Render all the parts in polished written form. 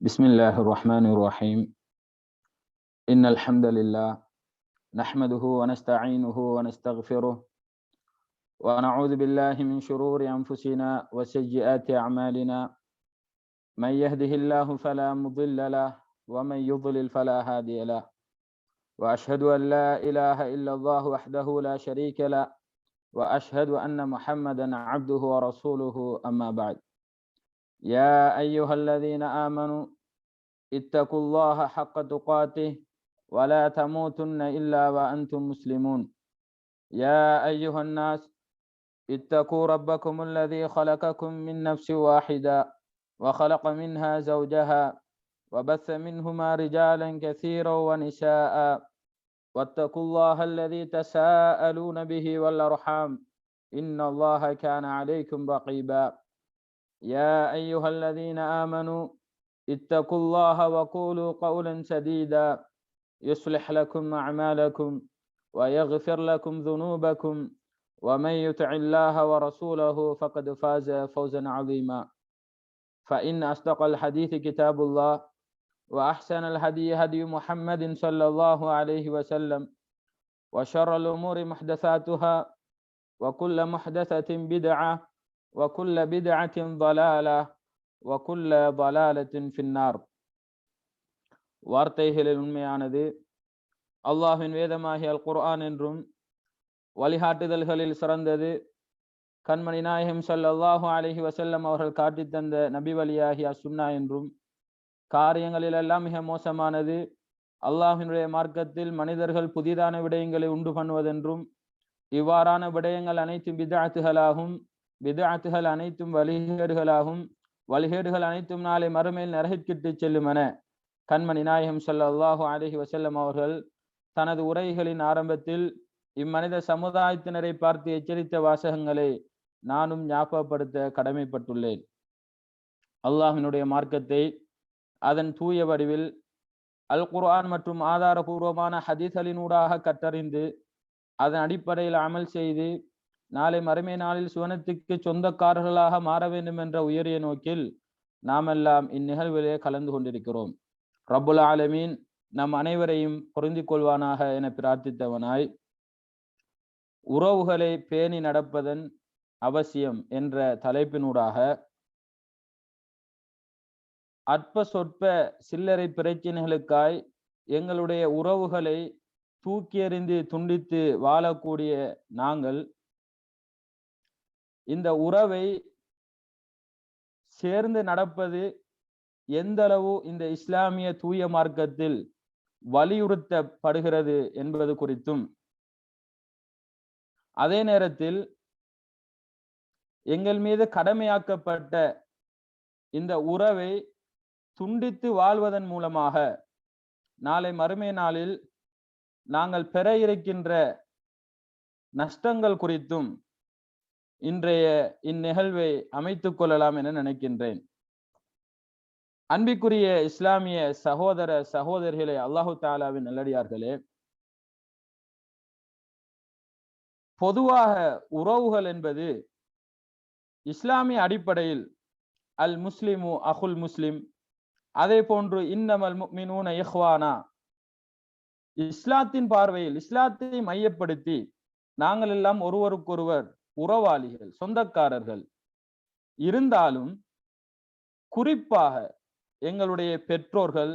بسم الله الرحمن الرحيم إن الحمد لله نحمده ونستعينه ونستغفره ونعوذ بالله من شرور أنفسنا وسيئات أعمالنا من يهده الله فلا مضل له ومن يضلل فلا هادي له وأشهد أن لا إله إلا الله وحده لا شريك له وأشهد أن محمدا عبده ورسوله أما بعد يا أيها الذين آمنوا اتقوا الله حق تقاته ولا تموتن إلا وأنتم مسلمون يا أيها الناس اتقوا ربكم الذي خلقكم من نفس واحدة وخلق منها زوجها وبث منهما رجالا كثيرا ونساء واتقوا الله الذي تساءلون به والأرحام إن الله كان عليكم رقيبا يا أيها الذين آمنوا اتقوا الله وقولوا قولا سديدا يصلح لكم أعمالكم ويغفر لكم ذنوبكم ومن يطع الله ورسوله فقد فاز فوزا عظيما فإن أصدق الحديث كتاب الله وأحسن الهدي هدي محمد صلى الله عليه وسلم وشر الأمور محدثاتها وكل محدثة بدعة وكل بدعة ضلالة وكل ضلالة في النار. வார்த்தைகளில் உண்மையானது அல்லாஹ்வின் வேதமாகிய அல் குர்ஆன் என்றும் வழிகாட்டுதல்களில் சிறந்தது கண்மணி நாயகம் ஸல்லல்லாஹு அலைஹி வஸல்லம் அவர்கள் காட்டித் தந்த நபி வழியாகிய சுன்னா என்றும் காரியங்களில் எல்லாம் மிக மோசமானது அல்லாஹ்வினுடைய மார்க்கத்தில் மனிதர்கள் புதிதான விடயங்களை உண்டு பண்ணுவதென்றும் இவ்வாறான விடயங்கள் அனைத்தும் பித்அத்துகளாகும் பித்அத்துகள் அனைத்தும் வழிகேடுகளாகும் வழிகேடுகள் அனைத்தும் நாளை மறுமையில் நரகிட்டு செல்லும் என கண்மணி நாயகம் ஸல்லல்லாஹு அலைஹி வஸல்லம் அவர்கள் தனது உரைகளின் ஆரம்பத்தில் இம்மனித சமுதாயத்தினரை பார்த்து எச்சரித்த வாசகங்களை நானும் ஞாபகப்படுத்த கடமைப்பட்டுள்ளேன். அல்லாஹ்வினுடைய மார்க்கத்தை அதன் தூய வடிவில் அல் குர்ஆன் மற்றும் ஆதாரபூர்வமான ஹதீஸ்களினூடாக கற்றறிந்து அதன் அடிப்படையில் அமல் செய்து நாளை மறுமை நாளில் சுவனத்துக்கு சொந்தக்காரர்களாக மாற வேண்டும் என்ற உயரிய நோக்கில் நாமெல்லாம் இந்நிகழ்விலே கலந்து கொண்டிருக்கிறோம். ரப்புல் ஆலமீன் நம் அனைவரையும் பொருந்திக் கொள்வானாக என பிரார்த்தித்தவனாய், உறவுகளை பேணி நடப்பதன் அவசியம் என்ற தலைப்பினூடாக அற்ப சொற்ப சில்லறை பிரச்சனைகளுக்காய் எங்களுடைய உறவுகளை தூக்கி எறிந்து துண்டித்து வாழக்கூடிய நாங்கள் இந்த உறவை சேர்ந்து நடப்பது எந்த அளவு இந்த இஸ்லாமிய தூய மார்க்கத்தில் வலியுறுத்தப்படுகிறது என்பது குறித்தும், அதே நேரத்தில் எங்கள் மீது கடமையாக்கப்பட்ட இந்த உறவை துண்டித்து வாழ்வதன் மூலமாக நாளை மறுமை நாளில் நாங்கள் பெற இருக்கின்ற நஷ்டங்கள் குறித்தும் இன்றைய இந்நிகழ்வை அமைத்துக் கொள்ளலாம் என நினைக்கின்றேன். அன்பிற்குரிய இஸ்லாமிய சகோதர சகோதரிகளே, அல்லாஹு தஆலாவின் நல்லடியார்களே, பொதுவாக உறவுகள் என்பது இஸ்லாமிய அடிப்படையில் அல் முஸ்லிமு அஹுல் முஸ்லிம், அதே போன்று இன்னமல் முஃமினூன இஹ்வானா, இஸ்லாத்தின் பார்வையில் இஸ்லாத்தை மையப்படுத்தி நாங்கள் எல்லாம் ஒருவருக்கொருவர் உறவாளிகள், சொந்தக்காரர்கள். இருந்தாலும் குறிப்பாக எங்களுடைய பெற்றோர்கள்,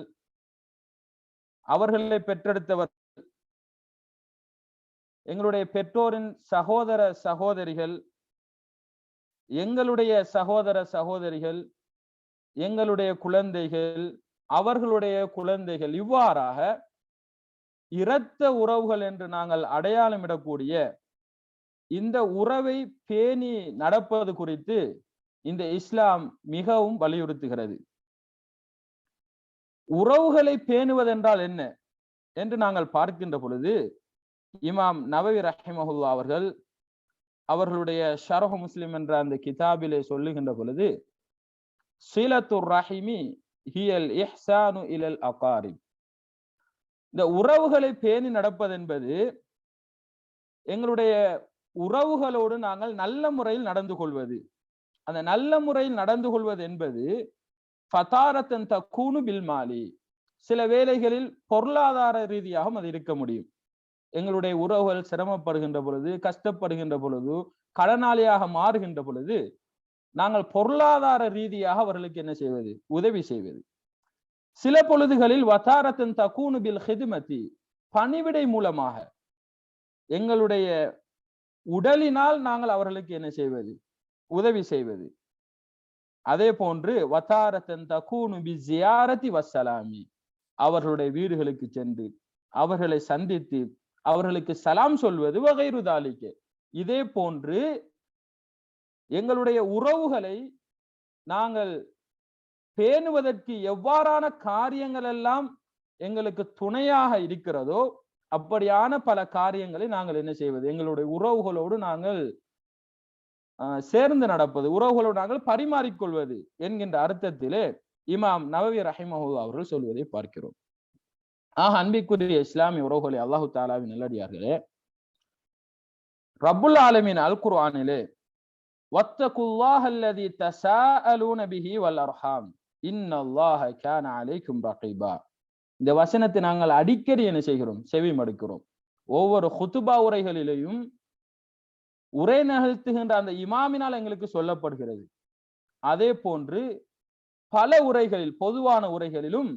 அவர்களை பெற்றெடுத்தவர், எங்களுடைய பெற்றோரின் சகோதர சகோதரிகள், எங்களுடைய சகோதர சகோதரிகள், எங்களுடைய குழந்தைகள், அவர்களுடைய குழந்தைகள், இவ்வாறாக இரத்த உறவுகள் என்று நாங்கள் அடையாளமிடக்கூடிய இந்த உறவை பேணி நடப்பது குறித்து இந்த இஸ்லாம் மிகவும் வலியுறுத்துகிறது. உறவுகளை பேணுவதென்றால் என்ன என்று நாங்கள் பார்க்கின்ற பொழுது, இமாம் நவவி ரஹிமஹுல்லா அவர்கள் அவர்களுடைய ஷரஹ் முஸ்லிம் என்ற அந்த கிதாபிலே சொல்லுகின்ற பொழுது, சிலத்துர் ரஹிமி ஹியல் இஹ்சானு இலல் அகாரிப், இந்த உறவுகளை பேணி நடப்பதென்பது எங்களுடைய உறவுகளோடு நாங்கள் நல்ல முறையில் நடந்து கொள்வது, அந்த நல்ல முறையில் நடந்து கொள்வது என்பது ஃபதாரத்தன் தக்கூனு பில்மாலி, சில வேளைகளில் பொருளாதார ரீதியாகவும் அது இருக்க முடியும். எங்களுடைய உறவுகள் சிரமப்படுகின்ற பொழுது, கஷ்டப்படுகின்ற பொழுது, கடனாளியாக மாறுகின்ற பொழுது நாங்கள் பொருளாதார ரீதியாக அவர்களுக்கு என்ன செய்வது? உதவி செய்வது. சில பொழுதுகளில் வதாரத்தன் தக்கூனு பில் ஹிதுமதி, பணிவிடை மூலமாக எங்களுடைய உடலினால் நாங்கள் அவர்களுக்கு என்ன செய்வது? உதவி செய்வது. அதே போன்று வதாரத்தன் தக்கூனு பி ஜியாரதி வஸ்ஸலாமி, அவர்களுடைய வீடுகளுக்கு சென்று அவர்களை சந்தித்து அவர்களுக்கு சலாம் சொல்வது. வகைரு தாலிக, இதே போன்று எங்களுடைய உறவுகளை நாங்கள் பேணுவதற்கு எவ்வாறான காரியங்கள் எல்லாம் எங்களுக்கு துணையாக இருக்கிறதோ அப்படியான பல காரியங்களை நாங்கள் என்ன செய்வது? எங்களுடைய உறவுகளோடு நாங்கள் சேர்ந்து நடப்பது, உறவுகளோடு நாங்கள் பரிமாறிக்கொள்வது என்கின்ற அர்த்தத்திலே இமாம் நவவி ரஹிமஹுல்லாஹ் அவர்கள் சொல்வதை பார்க்கிறோம். அன்பிற்குரிய இஸ்லாமிய உறவுகளை, அல்லாஹு தஆலாவின் நல்லடியார்களே, ரப்புல் ஆலமீன் அல் குர்ஆனிலே வத்தகுல்லாஹ அல்லதி தஸாஅலூன பிஹி வல் அர்ஹாம் இன்னல்லாஹ கான அலைக்கும் ரகீபா, இந்த வசனத்தை நாங்கள் அடிக்கடி என்ன செய்கிறோம்? செவி மடுக்கிறோம். ஒவ்வொரு குத்துபா உரைகளிலேயும் உரை நிகழ்த்துகின்ற அந்த இமாமினால் எங்களுக்கு சொல்லப்படுகிறது. அதே போன்று பல உரைகளில், பொதுவான உரைகளிலும்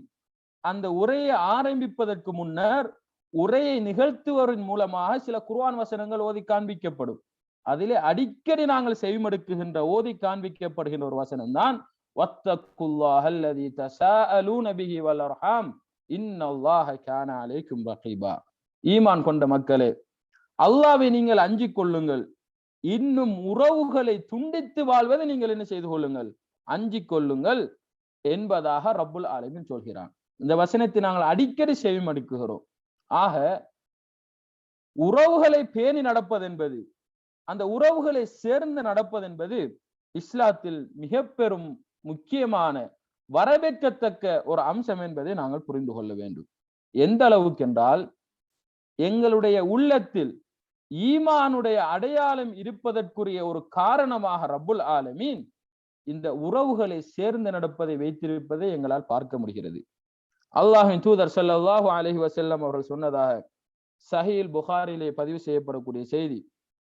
அந்த உரையை ஆரம்பிப்பதற்கு முன்னர் உரையை நிகழ்த்துவதன் மூலமாக சில குர்ஆன் வசனங்கள் ஓதி காண்பிக்கப்படும். அதிலே அடிக்கடி நாங்கள் செவிமடுக்குகின்ற, ஓதி காண்பிக்கப்படுகின்ற ஒரு வசனம் தான் வத்தகுல்லாஹ அல்லதி தஸாஅலூன பிஹி வல் அர்ஹாம் இன்னல்லாஹ கான அலைக்கும் ரகீபா. ஈமான் கொண்ட மக்களே, அல்லாஹ்வை நீங்கள் அஞ்சிக் கொள்ளுங்கள், இன்னும் உறவுகளை துண்டித்து வாழ்வதை நீங்கள் என்ன செய்து கொள்ளுங்கள்? அஞ்சிக் கொள்ளுங்கள் என்பதாக ரப்புல் ஆலமீன் சொல்கிறான். இந்த வசனத்தை நாங்கள் அடிக்கடி செவிமடுக்குகிறோம். ஆக உறவுகளை பேணி நடப்பது என்பது, அந்த உறவுகளை சேர்ந்து நடப்பது என்பது இஸ்லாத்தில் மிக பெரும் முக்கியமான வரவேற்கத்தக்க ஒரு அம்சம் என்பதை நாங்கள் புரிந்து கொள்ள வேண்டும். எந்த அளவுக்கு என்றால், எங்களுடைய உள்ளத்தில் ஈமானுடைய அடையாளம் இருப்பதற்குரிய ஒரு காரணமாக ரப்புல் ஆலமீன் இந்த உறவுகளை சேர்ந்து நடப்பதை வைத்திருப்பதை எங்களால் பார்க்க முடிகிறது. அல்லாஹ்வின் தூதர் ஸல்லல்லாஹு அலைஹி வஸல்லம் அவர்கள் சொன்னதாக சஹீஹ் புகாரிலே பதிவு செய்யப்படக்கூடிய செய்தி,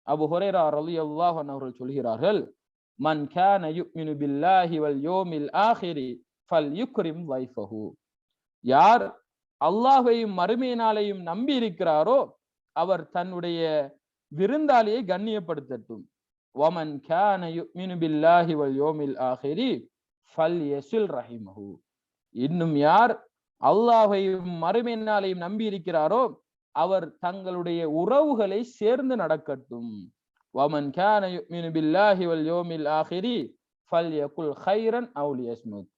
அபு ஹுரைரா ரலியல்லாஹு அன்ஹு அவர்கள் சொல்கிறார்கள், மன் கான யுமினு பில்லாஹி வல் யௌமில் ஆகிரி ஃபல்யுக்ரிம் தைஃபஹு, யார் அல்லாஹ்வையும் மறுமை நாளையும் நம்பி இருக்கிறாரோ அவர் தன்னுடைய விருந்தாளியை கண்ணியப்படுத்தட்டும். வமன் கான யுமினு பில்லாஹி வல் யௌமில் ஆகிரி ஃபல்யஸில் ரஹிமஹு, இன்னும் யார் அல்லாஹ்வையும் மறுமை நாளையும் நம்பி இருக்கிறாரோ அவர் தங்களுடைய உறவுகளை சேர்ந்து நடக்கட்டும். வமன் கான யுமினு பில்லாஹி வல் யௌமில் ஆகிரி ஃபல்யகுல் கைரன் அவ் லியஸ்முத்,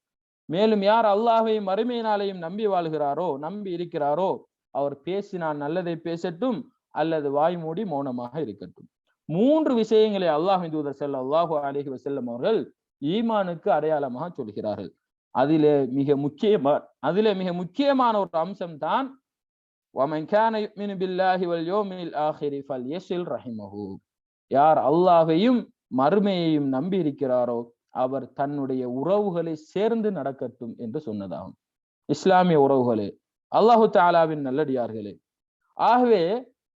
மேலும் யார் அல்லாஹ்வையும் மறுமை நாளையும் நம்பி வாழ்கிறாரோ, நம்பி இருக்கிறாரோ அவர் பேசினால் நல்லதை பேசட்டும் அல்லது வாய் மூடி மௌனமாக இருக்கட்டும். 3 விஷயங்களை அல்லாஹ்வின் தூதர் ஸல்லல்லாஹு அலைஹி வஸல்லம் அவர்கள் ஈமானுக்கு அடையாளமாக சொல்கிறார்கள். அதிலே மிக முக்கியமான ஒரு அம்சம் தான் வமன் கான யுமினு பில்லாஹி வல் யௌமில் ஆகிரி ஃபல்யஸில் ரஹிமஹு, யார் அல்லாஹ்வையும் மறுமையையும் நம்பி இருக்கிறாரோ அவர் தன்னுடைய உறவுகளை சேர்ந்து நடக்கட்டும் என்று சொன்னதாகும். இஸ்லாமிய உறவுகளே, அல்லாஹு தஆலாவின் நல்லடியார்களே, ஆகவே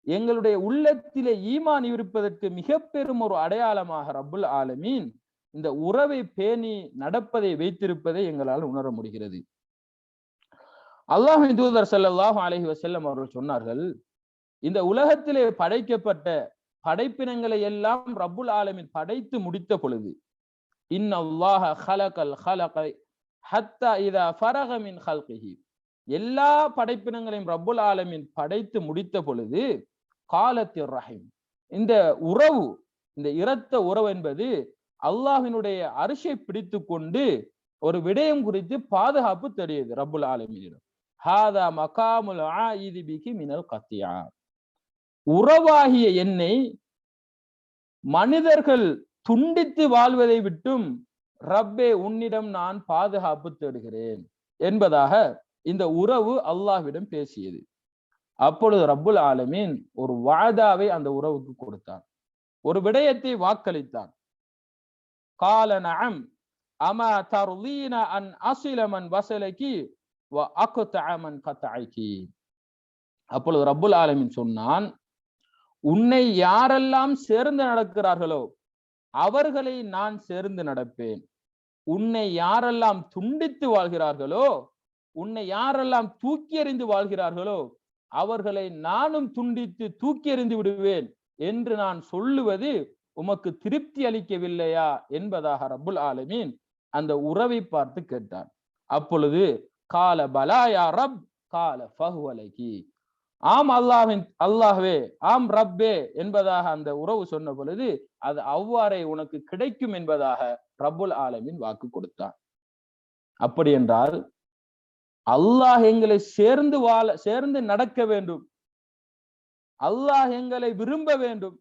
எங்களுடைய உள்ளத்திலே ஈமான் இருப்பதற்கு மிக பெரும் ஒரு அடையாளமாக ரப்புல் ஆலமீன் இந்த உறவை பேணி நடப்பதை வைத்திருப்பதை எங்களால் உணர முடிகிறது. அல்லாஹ்வின் தூதர் ஸல்லல்லாஹு அலைஹி வஸல்லம் அவர்கள் சொன்னார்கள், இந்த உலகத்திலே படைக்கப்பட்ட படைப்பினங்களை எல்லாம் ரப்புல் ஆலமீன் படைத்து முடித்த பொழுது, இன்னல்லாஹ ஹலகல் ஹலக ஹத்தா இதா ஃபரக மின் ஹல்கிஹி, எல்லா படைப்பினங்களையும் ரப்புல் ஆலமீன் படைத்து முடித்த பொழுது காலத்திர் ரஹீம், இந்த உறவு, இந்த இரத்த உறவு என்பது அல்லாஹ்வினுடைய அரிசை பிடித்து கொண்டு ஒரு விடயம் குறித்து பாதுகாப்பு தெரியுது ரப்புல் ஆலமீனிடம். ஹாதா மகாமுல் ஆயிதி பிகி மினல் கத்தியா, உறவாகிய என்னை மனிதர்கள் துண்டித்து வாழ்வதை விட்டும் ரப்பே உன்னிடம் நான் பாதுகாப்பு தேடுகிறேன் என்பதாக இந்த உறவு அல்லாஹ்விடம் பேசியது. அப்பொழுது ரப்புல் ஆலமீன் ஒரு வாதாவை அந்த உறவுக்கு கொடுத்தான், ஒரு விடயத்தை வாக்களித்தான். கால நஅம் அமா தர்லீன அன் அஸில மன் வஸலகி வ அக்தஅ மன் கதஅகி. அப்பொழுது ரப்புல் ஆலமீன் சொன்னான், உன்னை யாரெல்லாம் சேர்ந்து நடக்கிறார்களோ அவர்களை நான் சேர்ந்து நடப்பேன். உன்னை யாரெல்லாம் துண்டித்து வாழ்கிறார்களோ, உன்னை யாரெல்லாம் தூக்கி எறிந்து வாழ்கிறார்களோ அவர்களை நானும் துண்டித்து தூக்கி எறிந்து விடுவேன் என்று நான் சொல்லுவது உமக்கு திருப்தி அளிக்கவில்லையா என்பதாக ரப்புல் ஆலமீன் அந்த உறவை பார்த்து கேட்டான். அப்பொழுது கால பலா யா ரப் கால ஃபஹுவ லகி, ஆம் அல்லாஹ்வே, ஆம் ரப்பே என்பதாக அந்த உறவு சொன்ன பொழுது அது அவ்வாறே உனக்கு கிடைக்கும் என்பதாக ரப்புல் ஆலமீன் வாக்கு கொடுத்தான். அப்படி என்றால் அல்லாஹ் எங்களை சேர்ந்து நடக்க வேண்டும், அல்லாஹ் எங்களை விரும்ப வேண்டும்,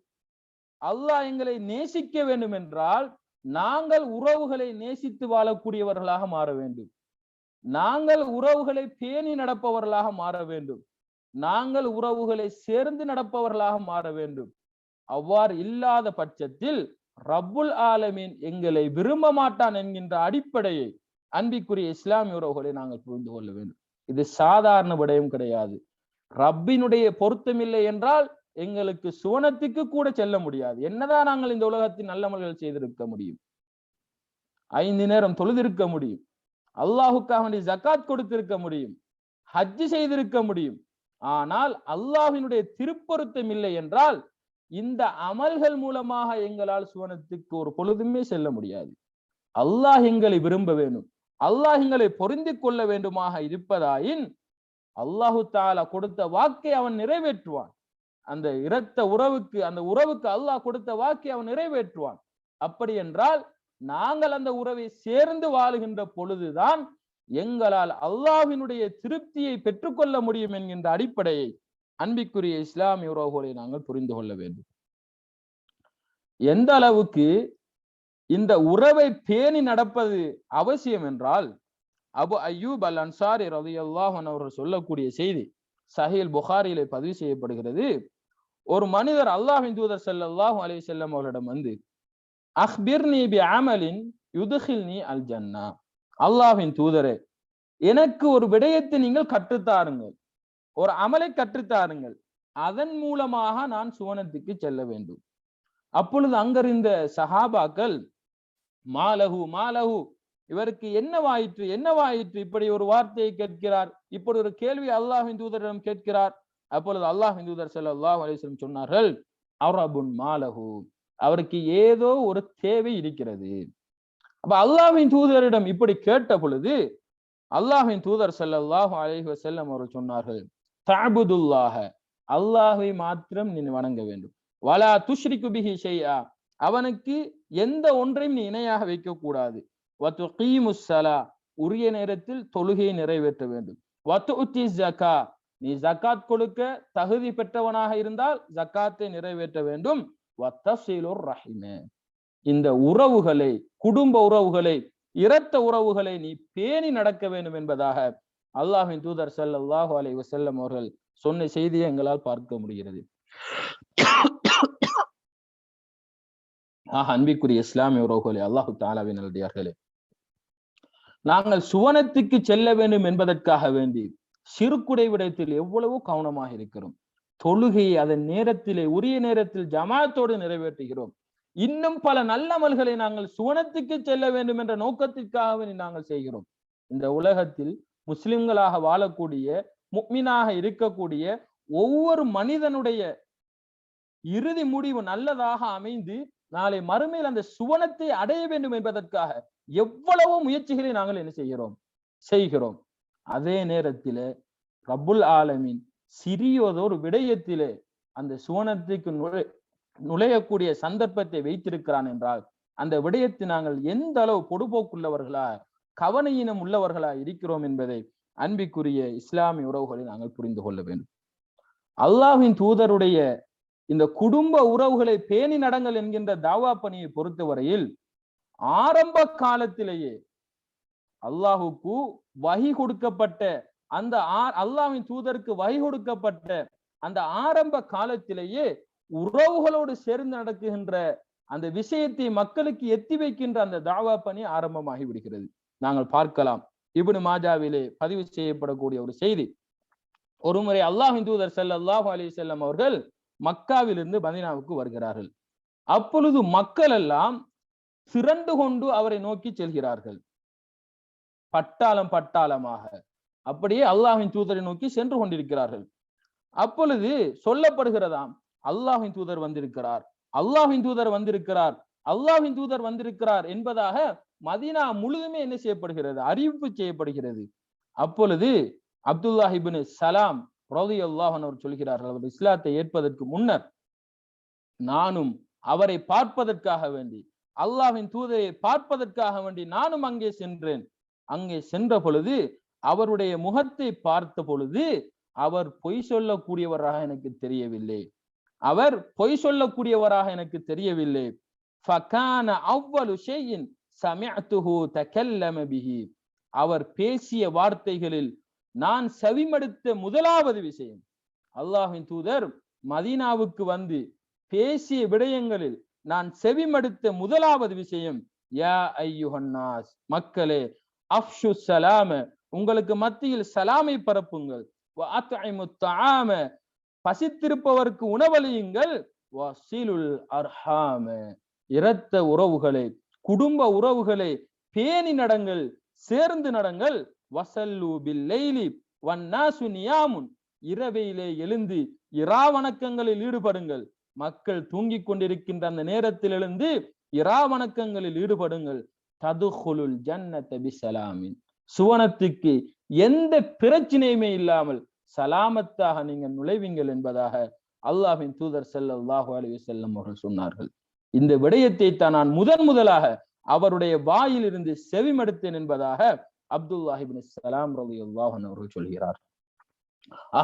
அல்லாஹ் எங்களை நேசிக்க வேண்டும் என்றால் நாங்கள் உறவுகளை நேசித்து வாழக்கூடியவர்களாக மாற வேண்டும், நாங்கள் உறவுகளை பேணி நடப்பவர்களாக மாற வேண்டும், நாங்கள் உறவுகளை சேர்ந்து நடப்பவர்களாக மாற வேண்டும். அவ்வாறு இல்லாத பட்சத்தில் ரப்புல் ஆலமீன் எங்களை விரும்ப மாட்டான் என்கின்ற அடிப்படையை அன்பிற்குரிய இஸ்லாமிய உறவுகளை நாங்கள் புரிந்து கொள்ள வேண்டும். இது சாதாரண விடயம் கிடையாது. ரப்பினுடைய பொருத்தமில்லை என்றால் எங்களுக்கு சுவனத்துக்கு கூட செல்ல முடியாது. என்னதான் நாங்கள் இந்த உலகத்தில் நல்லமல்கள் செய்திருக்க முடியும், 5 நேரம் தொழுதிருக்க முடியும், அல்லாஹுக்காக வேண்டி ஜக்காத் கொடுத்திருக்க முடியும், ஹஜ் செய்திருக்க முடியும். ஆனால் அல்லாஹ்வினுடைய திருப்பொருத்தம் இல்லை என்றால் இந்த அமல்கள் மூலமாக எங்களால் சுவனத்துக்கு ஒரு பொழுதுமே செல்ல முடியாது. அல்லாஹ் எங்களை விரும்ப வேண்டும், அல்லாஹ் எங்களை பொருந்தி கொள்ள வேண்டுமாக இருப்பதாயின் அல்லாஹு தாலா கொடுத்த வாக்கை அவன் நிறைவேற்றுவான். அந்த இரத்த உறவுக்கு, அந்த உறவுக்கு அல்லாஹ் கொடுத்த வாக்கை அவன் நிறைவேற்றுவான். அப்படி என்றால் நாங்கள் அந்த உறவை சேர்ந்து வாழுகின்ற பொழுதுதான் எங்களால் அல்லாஹ்வினுடைய திருப்தியை பெற்றுக்கொள்ள முடியும் என்கின்ற அடிப்படையை அன்பிற்குரிய இஸ்லாமிய உறவுகளை நாங்கள் புரிந்து கொள்ள வேண்டும். எந்த அளவுக்கு இந்த உறவை பேணி நடப்பது அவசியம் என்றால், அபு அய்யூப் அல் அன்சாரி ரலியல்லாஹு அன்ஹு அவர்கள் சொல்லக்கூடிய செய்தி சஹீஹ் புகாரியிலே பதிவு செய்யப்படுகிறது. ஒரு மனிதர் அல்லாஹ்வின் தூதர் ஸல்லல்லாஹு அலைஹி வஸல்லம் அவர்களிடம் வந்து, அக்பிர்னி பி அமலின் யுத்கில்னி அல் ஜன்னா, அல்லாஹ்வின் தூதரே எனக்கு ஒரு விடயத்தை நீங்கள் கற்றுத்தாருங்கள், ஒரு அமலை கற்றுத்தாருங்கள், அதன் மூலமாக நான் சுவனத்துக்கு செல்ல வேண்டும். அப்பொழுது அங்கிருந்த சஹாபாக்கள், மாலஹு மாலஹு, இவருக்கு என்னவாயிற்று என்னவாயிற்று, இப்படி ஒரு வார்த்தையை கேட்கிறார், இப்படி ஒரு கேள்வி அல்லாஹ்வின் தூதரிடம் கேட்கிறார். அப்பொழுது அல்லாஹ்வின் தூதர் ஸல்லல்லாஹு அலைஹி வஸல்லம் சொன்னார்கள், அரபுன் மாலஹு, அவருக்கு ஏதோ ஒரு தேவை இருக்கிறது. அப்ப அல்லாஹ்வின் தூதரிடம் இப்படி கேட்ட பொழுது அல்லாஹ்வின் தூதர் ஸல்லல்லாஹு அலைஹி வஸல்லம் அவர்கள் சொன்னார்கள், தஅபுதுல்லாஹ, அல்லாஹ்வை மாத்திரம் நீ வணங்க வேண்டும், வலா துஷ்ரிகு பிஹி ஷைஆ, அவனுக்கு எந்த ஒன்றையும் நீ இணையாக வைக்க கூடாது, வதுகீமுஸ் ஸலா, உரிய நேரத்தில் தொழுகையை நிறைவேற்ற வேண்டும், வதுஉத்தி ஸகா, நீ ஜகாத் கொடுக்க தகுதி பெற்றவனாக இருந்தால் ஜகாத்தை நிறைவேற்ற வேண்டும், வத்தஸிலுர் ரஹிம, இந்த உறவுகளை, குடும்ப உறவுகளை, இரத்த உறவுகளை நீ பேணி நடக்க வேண்டும் என்பதாக அல்லாஹ்வின் தூதர் ஸல்லல்லாஹு அலைஹி வஸல்லம் அவர்கள் சொன்ன செய்தியை எங்களால் பார்க்க முடிகிறது. அன்பிற்குரிய இஸ்லாமிய உறவுகளே, அல்லாஹு தஆலாவின் நல்லடியார்களே, நாங்கள் சுவனத்துக்கு செல்ல வேண்டும் என்பதற்காக வேண்டி சிறுக்குடை விடயத்தில் எவ்வளவு கவனமாக இருக்கிறோம். தொழுகையை அதன் நேரத்திலே உரிய நேரத்தில் ஜமாத்தோடு நிறைவேற்றுகிறோம். இன்னும் பல நல்லமல்களை நாங்கள் சுவனத்துக்கு செல்ல வேண்டும் என்ற நோக்கத்திற்காகவே நாங்கள் செய்கிறோம். இந்த உலகத்தில் முஸ்லிம்களாக வாழக்கூடிய, முஃமினாக இருக்கக்கூடிய ஒவ்வொரு மனிதனுடைய இறுதி முடிவு நல்லதாக அமைந்து நாளை மறுமையில் அந்த சுவனத்தை அடைய வேண்டும் என்பதற்காக எவ்வளவோ முயற்சிகளை நாங்கள் என்ன செய்கிறோம். அதே நேரத்தில் ரப்புல் ஆலமீன் சிறியதொரு விடயத்திலே அந்த சுவனத்துக்கு நுழையக்கூடிய சந்தர்ப்பத்தை வைத்திருக்கிறான் என்றால் அந்த விடயத்தை நாங்கள் எந்த அளவு பொடுபோக்குள்ளவர்களா, கவனையினம் உள்ளவர்களா இருக்கிறோம் என்பதை அன்பிற்குரிய இஸ்லாமிய உறவுகளை நாங்கள் புரிந்து கொள்ள வேண்டும். அல்லாஹ்வின் தூதருடைய இந்த குடும்ப உறவுகளை பேணி நடங்கள் என்கின்ற தாவா பணியை பொறுத்தவரையில் ஆரம்ப காலத்திலேயே அல்லாஹுக்கு வஹி கொடுக்கப்பட்ட அந்த அல்லாஹ்வின் தூதருக்கு வஹி கொடுக்கப்பட்ட அந்த ஆரம்ப காலத்திலேயே உறவுகளோடு சேர்ந்து நடக்குகின்ற அந்த விஷயத்தை மக்களுக்கு எத்தி வைக்கின்ற அந்த தாவா பணி ஆரம்பமாகி விடுகிறது. நாங்கள் பார்க்கலாம், இப்னு மாஜாவிலே பதிவு செய்யப்படக்கூடிய ஒரு செய்தி. ஒருமுறை அல்லாஹ்வின் தூதர் ஸல்லல்லாஹு அலைஹி வஸல்லம் அவர்கள் மக்காவிலிருந்து மதீனாவுக்கு வருகிறார்கள். அப்பொழுது மக்கள் எல்லாம் திரண்டு கொண்டு அவரை நோக்கி செல்கிறார்கள், பட்டாளம் பட்டாளமாக அப்படியே அல்லாஹ்வின் தூதரை நோக்கி சென்று கொண்டிருக்கிறார்கள். அப்பொழுது சொல்லப்படுகிறதாம், அல்லாஹ்வின் தூதர் வந்திருக்கிறார், அல்லாஹ்வின் தூதர் வந்திருக்கிறார், அல்லாஹ்வின் தூதர் வந்திருக்கிறார் என்பதாக மதீனா முழுதுமே என்ன செய்யப்படுகிறது, அறிவிப்பு செய்யப்படுகிறது. அப்பொழுது அப்துல்லாஹ் இப்னு சலாம் ரலியல்லாஹு அன்ஹு அவர் சொல்கிறார்கள், அவர் இஸ்லாத்தை ஏற்பதற்கு முன்னர் நானும் அவரை பார்ப்பதற்காக வேண்டி, அல்லாஹ்வின் தூதரை பார்ப்பதற்காக வேண்டி நானும் அங்கே சென்றேன். அங்கே சென்ற பொழுது அவருடைய முகத்தை பார்த்த பொழுது அவர் பொய் சொல்லக்கூடியவராக எனக்கு தெரியவில்லை, அவர் பொய் சொல்லக்கூடியவராக எனக்கு தெரியவில்லை. ஃபகான அவ்வலு ஷைஇன் சமிஅதுஹு தகல்லம பிஹி, அவர் பேசிய வார்த்தைகளில் நான் செவிமடுத்த முதலாவது விஷயம், அல்லாஹ்வின் தூதர் மதீனாவுக்கு வந்து பேசிய விடயங்களில் நான் செவிமடுத்த முதலாவது விஷயம், யா ஐயுஹன் நாஸ், மக்களே, அஃஷு ஸலாம, உங்களுக்கு மத்தியில் சலாமை பரப்புங்கள், வ அத்இமுத் தஆம, பசித்திருப்பவருக்கு உணவளியுங்கள், வஸிலுல் அர்ஹாம, இரத்த உறவுகளை, குடும்ப உறவுகளை பேணி நடங்கள், சேர்ந்து நடங்கள், வஸல்லு பில்லைலி வன்னாசு நியாமுன், இரவையிலே எழுந்து இரா வணக்கங்களில் ஈடுபடுங்கள், மக்கள் தூங்கிக் கொண்டிருக்கின்ற அந்த நேரத்தில் எழுந்து இரா வணக்கங்களில் ஈடுபடுங்கள், ததுகுலுல் ஜன்னத பிஸலாமின், சுவனத்துக்கு எந்த பிரச்சனையுமே இல்லாமல் சலாமத்தாக நீங்கள் நுழைவீங்கள் என்பதாக அல்லாஹ்வின் தூதர் ஸல்லல்லாஹு அலைஹி வஸல்லம் அவர்கள் சொன்னார்கள். இந்த விடயத்தை தான் நான் முதலாக அவருடைய வாயில் இருந்து செவிமடுத்தேன் என்பதாக அப்துல்லாஹ் இப்னு சலாம் ரலியல்லாஹு அன்ஹு அவர்கள் சொல்கிறார்.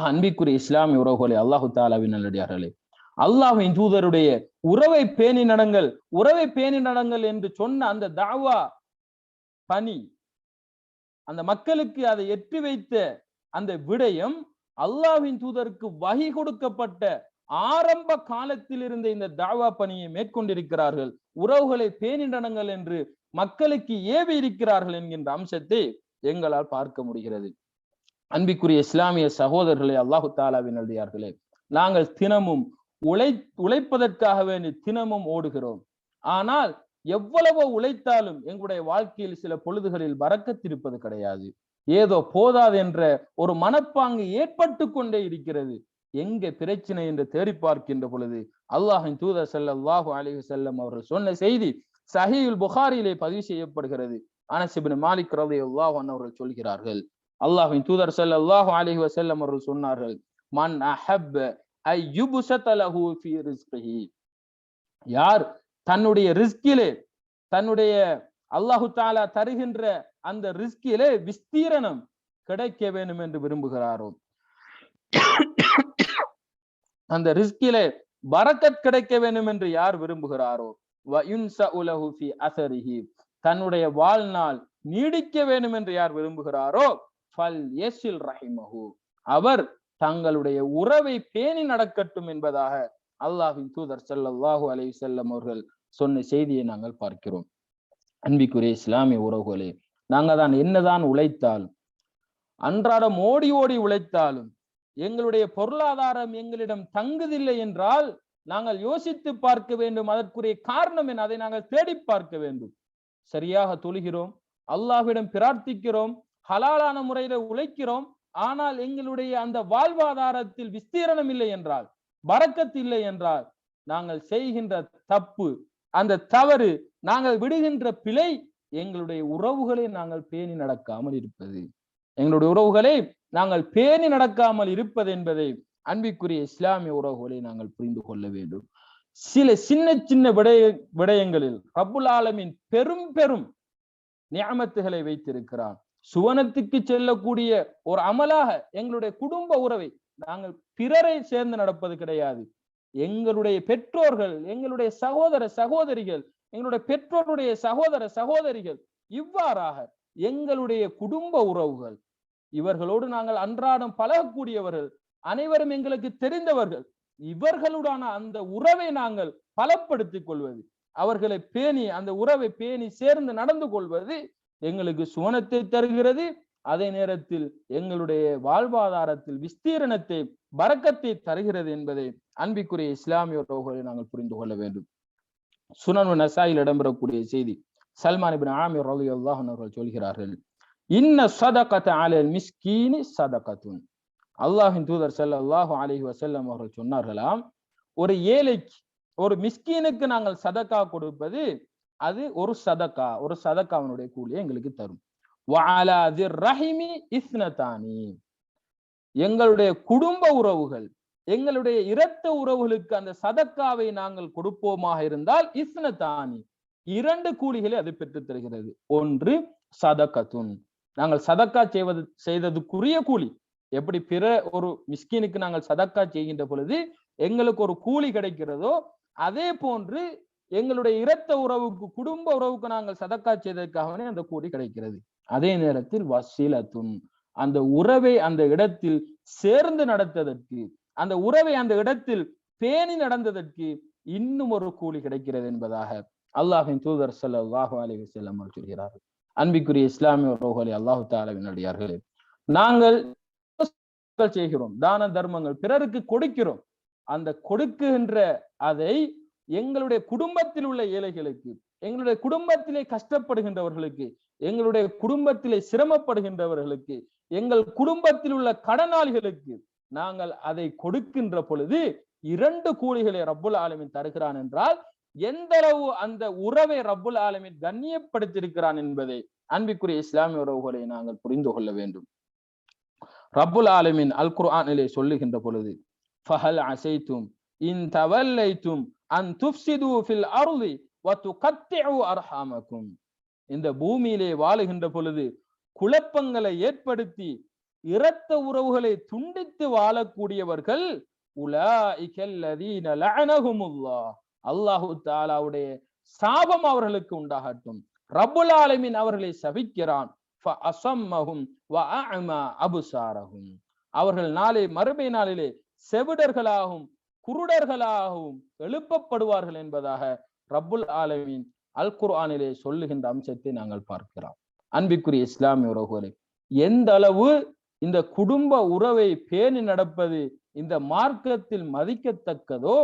அன்பிற்குரிய இஸ்லாமிய உறவுகளே, அல்லாஹு தஆலாவின் நல்லடியார்களே, அல்லாஹ்வின் தூதருடைய உறவை பேணி நடங்கள், உறவை பேணி நடங்கள் என்று சொன்ன அந்த தாவா பணி, அந்த மக்களுக்கு அதை எட்டி வைத்த அந்த விடயம், அல்லாஹ்வின் தூதருக்கு வஹி கொடுக்கப்பட்ட ஆரம்ப காலத்தில் இருந்த இந்த தாவா பணியை மேற்கொண்டிருக்கிறார்கள், உறவுகளை பேணி நடங்கள் என்று மக்களுக்கு ஏவி இருக்கிறார்கள் என்கின்ற அம்சத்தை எங்களால் பார்க்க முடிகிறது. அன்பிற்குரிய இஸ்லாமிய சகோதரர்களே, அல்லாஹு தஆலாவின் நல்லடியார்களே, நாங்கள் தினமும் உழைப்பதற்காக வேண்டி தினமும் ஓடுகிறோம். ஆனால் எவ்வளவு உழைத்தாலும் எங்களுடைய வாழ்க்கையில் சில பொழுதுகளில் பரக்கத் இருப்பது கிடையாது. ஏதோ போதாது என்ற ஒரு மனப்பாங்கு ஏற்பட்டு கொண்டே இருக்கிறது. எங்க பிரச்சனை என்று தேடி பார்க்கின்ற பொழுது அல்லாஹ்வின் தூதர் ஸல்லல்லாஹு அலைஹி வஸல்லம் அவர்கள் சொன்ன செய்தி சஹீஹுல் புகாரியிலே பதிவு செய்யப்படுகிறது. அனஸ் இப்னு மாலிக் ரலியல்லாஹு அன்ஹு அவர்கள் சொல்கிறார்கள், அல்லாஹ்வின் தூதர் ஸல்லல்லாஹு அலைஹி வஸல்லம் அவர்கள் சொன்னார்கள், மன் அஹப்ப அய்யுபஸத லஹு ஃபீ ரிஸ்கிஹி, யார் தன்னுடைய ரிஸ்கிலே, தன்னுடைய அல்லாஹு தஆலா தருகின்ற அந்த ரிஸ்கிலே விஸ்தீரணம் கிடைக்க வேண்டும் என்று விரும்புகிறாரோ, அந்த ரிஸ்கிலே பரக்கத் கிடைக்க வேண்டும் என்று யார் விரும்புகிறாரோ, வ யுன்ஸஉ லஹு ஃபீ அஸரிஹி, தன்னுடைய வாழ்நாள் நீடிக்க வேண்டும் என்று யார் விரும்புகிறாரோ, ஃபல் யஸில் ரஹிமஹு, அவர் தங்களுடைய உறவை பேணி நடக்கட்டும் என்பதாக அல்லாஹ்வின் தூதர் ஸல்லல்லாஹு அலைஹி வஸல்லம் அவர்கள் சொன்ன செய்தியை நாங்கள் பார்க்கிறோம். அன்பிற்குரிய இஸ்லாமிய உறவுகளே, நாங்கள் தான் என்னதான் உழைத்தாலும், அன்றாடம் ஓடி ஓடி உழைத்தாலும் எங்களுடைய பொருளாதாரம் எங்களிடம் தங்குதில்லை என்றால் நாங்கள் யோசித்து பார்க்க வேண்டும், அதற்குரிய காரணம் என்ன, அதை நாங்கள் தேடி பார்க்க வேண்டும். சரியாக தொழுகிறோம், அல்லாஹ்விடம் பிரார்த்திக்கிறோம், ஹலாலான முறையில உழைக்கிறோம், ஆனால் எங்களுடைய அந்த வாழ்வாதாரத்தில் விஸ்தீரணம் இல்லை என்றால், பரக்கத் இல்லை என்றால், நாங்கள் செய்கின்ற தப்பு, அந்த தவறு, நாங்கள் விடுகின்ற பிழை, எங்களுடைய உறவுகளை நாங்கள் பேணி நடக்காமல் இருப்பது, எங்களுடைய உறவுகளை நாங்கள் பேணி நடக்காமல் இருப்பது என்பதை அன்பிற்குரிய இஸ்லாமிய உறவுகளை நாங்கள் புரிந்து கொள்ள வேண்டும். சில சின்ன சின்ன விடயங்களில் ரப்புல் ஆலமீன் பெரும் பெரும் நிஅமத்துகளை வைத்திருக்கிறான். சுவனத்துக்கு செல்லக்கூடிய ஒரு அமலாக எங்களுடைய குடும்ப உறவை நாங்கள் பிறரை சேர்ந்து நடப்பது கிடையாது. எங்களுடைய பெற்றோர்கள், எங்களுடைய சகோதர சகோதரிகள், எங்களுடைய பெற்றோருடைய சகோதர சகோதரிகள், இவ்வாறாக எங்களுடைய குடும்ப உறவுகள், இவர்களோடு நாங்கள் அன்றாடம் பழகக்கூடியவர்கள், அனைவரும் எங்களுக்கு தெரிந்தவர்கள், இவர்களுடான அந்த உறவை நாங்கள் பலப்படுத்திக் கொள்வது, அவர்களை பேணி அந்த உறவை பேணி சேர்ந்து நடந்து கொள்வது எங்களுக்கு சுவனத்தை தருகிறது. அதே நேரத்தில் எங்களுடைய வாழ்வாதாரத்தில் விஸ்தீரணத்தை பரக்கத்தை தருகிறது என்பதை அன்பிற்குரிய இஸ்லாமிய உறவுகளை நாங்கள் புரிந்து கொள்ள வேண்டும். சுனன் நசாயில் இடம்பெறக்கூடிய செய்தி, சல்மான் இப்னு ஆமிர் ரலியல்லாஹு அன்ஹு அவர்கள் சொல்கிறார்கள், இன்ன ஸதகத அலல் மிஸ்கீனி ஸதகத்துன். அல்லாஹ்வின் தூதர் ஸல்லல்லாஹு அலைஹி வஸல்லம் அவர்கள் சொன்னார்களாம், ஒரு ஏழைக்கு, ஒரு மிஸ்கீனுக்கு நாங்கள் சதக்கா கொடுப்பது அது ஒரு சதக்காவினுடைய கூலியை எங்களுக்கு தரும். வஅலா திர் ரஹிமி இஸ்னதானி. எங்களுடைய குடும்ப உறவுகள், எங்களுடைய இரத்த உறவுகளுக்கு அந்த சதக்காவை நாங்கள் கொடுப்போமாக இருந்தால் இஸ்னதானி, 2 கூலிகளை அது பெற்றுத் தருகிறது. ஒன்று சதகத்துன், நாங்கள் சதக்கா செய்ததுக்குரிய கூலி. எப்படி பிற ஒரு மிஸ்கினுக்கு நாங்கள் சதக்கா செய்கின்ற பொழுது எங்களுக்கு ஒரு கூலி கிடைக்கிறதோ, அதே போன்று எங்களுடைய இரத்த உறவுக்கு, குடும்ப உறவுக்கு நாங்கள் சதக்கா செய்ததற்காகவே அந்த கூலி கிடைக்கிறது. அதே நேரத்தில் வசீலத்துன், அந்த உறவை அந்த இடத்தில் சேர்ந்து நடத்ததற்கு, அந்த உறவை அந்த இடத்தில் பேணி நடந்ததற்கு இன்னும் ஒரு கூலி கிடைக்கிறது என்பதாக அல்லாஹ்வின் தூதர் ஸல்லல்லாஹு அலைஹி வஸல்லம் சொல்கிறார்கள். அன்பிற்குரிய இஸ்லாமிய உறவுகளே, அல்லாஹ் தஆலாவின் அடியார்களே, நாங்கள் செய்கிறோம், தான தர்மங்கள் பிறருக்கு கொடுக்கிறோம். அந்த கொடுக்கின்ற அதை எங்களுடைய குடும்பத்தில் உள்ள ஏழைகளுக்கு, எங்களுடைய குடும்பத்திலே கஷ்டப்படுகின்றவர்களுக்கு, எங்களுடைய குடும்பத்திலே சிரமப்படுகின்றவர்களுக்கு, எங்கள் குடும்பத்தில் உள்ள கடனாளிகளுக்கு நாங்கள் அதை கொடுக்கின்ற பொழுது 2 கூலிகளை ரப்புல் ஆலமீன் தருகிறான் என்றால் எந்த அளவு அந்த உறவை ரப்புல் ஆலமீன் கண்ணியப்படுத்தியிருக்கிறான் என்பதை அன்பிற்குரிய இஸ்லாமிய உறவுகளை நாங்கள் புரிந்து கொள்ள வேண்டும். ரப்புல் ஆலமீன் அல் குர்ஆனிலே சொல்லுகின்ற பொழுது, ஃபஹல் அஸைதும் இன் தவல்லைதும் அன் துஃப்ஸிது ஃபில் அர்தி வ துகத்திஉ அர்ஹாமக்கும். இந்த பூமியிலே வாழுகின்ற பொழுது குழப்பங்களை ஏற்படுத்தி இரத்த உறவுகளை துண்டித்து வாழக்கூடியவர்கள் உலாஇகல்லதீன லஅனஹுமுல்லாஹ், அல்லாஹ் தஆலாவுடைய சாபம் அவர்களுக்கு உண்டாகட்டும். ரப்புல் ஆலமீன் அவர்களை சபிக்கிறான். ஃபஅஸம்மஹும் வஅஅமா அப்சாரஹும், அவர்கள் நாளை மறுமை நாளிலே செவிடர்களாகவும் குருடர்களாகவும் எழுப்பப்படுவார்கள் என்பதாக ரப்புல் ஆலமீன் அல் குர்ஆனிலே சொல்லுகின்ற அம்சத்தை நாங்கள் பார்க்கிறோம். அன்பிற்குரிய இஸ்லாமிய உறவுகளே, எந்த அளவு இந்த குடும்ப உறவை பேணி நடப்பது இந்த மார்க்கத்தில் மதிக்கத்தக்கதோ,